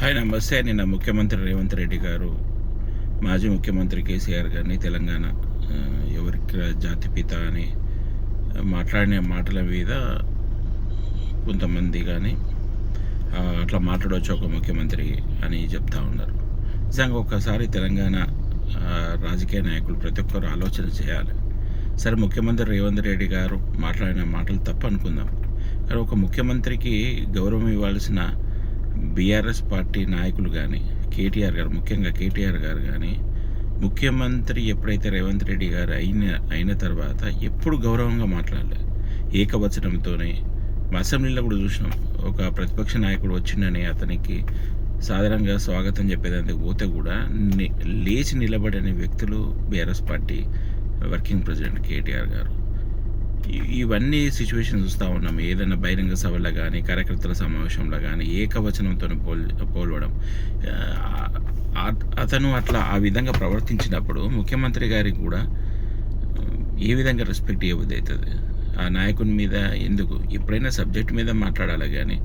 Hi నమస్తే. నిన్న ముఖ్యమంత్రి రేవంత్ రెడ్డి గారు మాజీ ముఖ్యమంత్రి కేసీఆర్ గారిని తెలంగాణ ఎవరికి జాతిపిత అని మాట్లాడిన మాటల మీద కొంతమంది కానీ అట్లా మాట్లాడవచ్చు ఒక ముఖ్యమంత్రి అని చెప్తా ఉన్నారు. నిజంగా ఒక్కసారి తెలంగాణ రాజకీయ నాయకులు ప్రతి ఒక్కరు ఆలోచన చేయాలి. సరే, ముఖ్యమంత్రి రేవంత్ రెడ్డి గారు మాట్లాడిన మాటలు తప్పు అనుకుందాం, కానీ ఒక ముఖ్యమంత్రికి గౌరవం ఇవ్వాల్సిన బీఆర్ఎస్ పార్టీ నాయకులు కానీ కేటీఆర్ గారు, ముఖ్యంగా కేటీఆర్ గారు కానీ ముఖ్యమంత్రి ఎప్పుడైతే రేవంత్ రెడ్డి గారు అయిన తర్వాత ఎప్పుడు గౌరవంగా మాట్లాడలేదు. ఏకవచనంతోనే అసెంబ్లీలో కూడా చూసినాం. ఒక ప్రతిపక్ష నాయకుడు వచ్చిండని అతనికి సాధారణంగా స్వాగతం చెప్పేదానికి పోతే కూడా లేచి నిలబడని వ్యక్తులు BRS party working president KTR గారు. ఇవన్నీ సిచ్యువేషన్ చూస్తూ ఉన్నాం. ఏదైనా బహిరంగ సభలో కానీ కార్యకర్తల సమావేశంలో కానీ ఏకవచనంతో పోల్వడం, అతను అట్లా ఆ విధంగా ప్రవర్తించినప్పుడు ముఖ్యమంత్రి గారికి కూడా ఏ విధంగా రెస్పెక్ట్ ఇవ్వబుద్ధి అవుతుంది? ఆ నాయకుని మీద ఎందుకు? ఎప్పుడైనా సబ్జెక్ట్ మీద మాట్లాడాలి, కానీ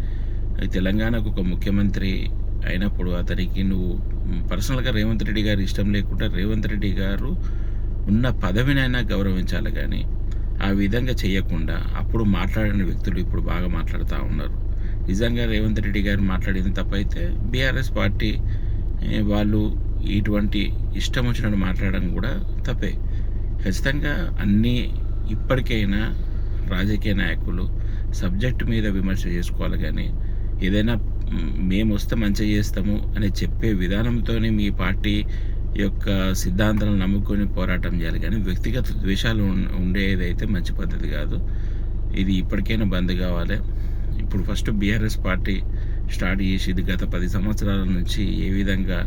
తెలంగాణకు ఒక ముఖ్యమంత్రి అయినప్పుడు అతనికి నువ్వు పర్సనల్గా రేవంత్ రెడ్డి గారు ఇష్టం లేకుండా రేవంత్ రెడ్డి గారు ఉన్న పదవినైనా గౌరవించాలి, కానీ ఆ విధంగా చేయకుండా అప్పుడు మాట్లాడిన వ్యక్తులు ఇప్పుడు బాగా మాట్లాడుతూ ఉన్నారు. నిజంగా రేవంత్ రెడ్డి గారు మాట్లాడింది తప్పైతే బీఆర్ఎస్ పార్టీ వాళ్ళు ఇటువంటి ఇష్టం వచ్చినట్టు మాట్లాడడం కూడా తప్పే. ఖచ్చితంగా అన్నీ ఇప్పటికైనా రాజకీయ నాయకులు సబ్జెక్టు మీద విమర్శ చేసుకోవాలి, కానీ ఏదైనా మేము వస్తే మంచిగా చేస్తాము అని చెప్పే విధానంతోనే మీ పార్టీ యొక్క సిద్ధాంతాలను నమ్ముకొని పోరాటం చేయాలి, కానీ వ్యక్తిగత ద్వేషాలు ఉండేదైతే మంచి పద్ధతి కాదు. ఇది ఇప్పటికైనా బంద్ కావాలి. ఇప్పుడు ఫస్ట్ బీఆర్ఎస్ పార్టీ స్టార్ట్ చేసి గత 10 సంవత్సరాల నుంచి ఏ విధంగా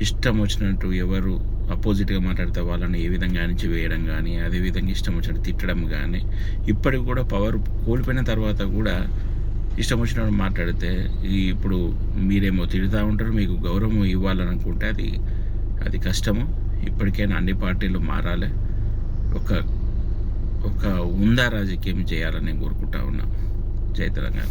ఇష్టం వచ్చినట్టు ఎవరు అపోజిట్గా మాట్లాడితే వాళ్ళని ఏ విధంగా అణిచివేయడం కానీ, అదేవిధంగా ఇష్టం వచ్చినట్టు తిట్టడం కానీ, ఇప్పటికి కూడా పవర్ కోల్పోయిన తర్వాత కూడా ఇష్టం వచ్చినట్టు మాట్లాడితే ఇప్పుడు మీరేమో తిడుతూ ఉంటారు. మీకు గౌరవం ఇవ్వాలనుకుంటే అది కష్టము. ఇప్పటికైనా అన్ని పార్టీలు మారాలి. ఒక ఉందా రాజకీయం చేయాలని కోరుకుంటా ఉన్నా. జై తెలంగాణ.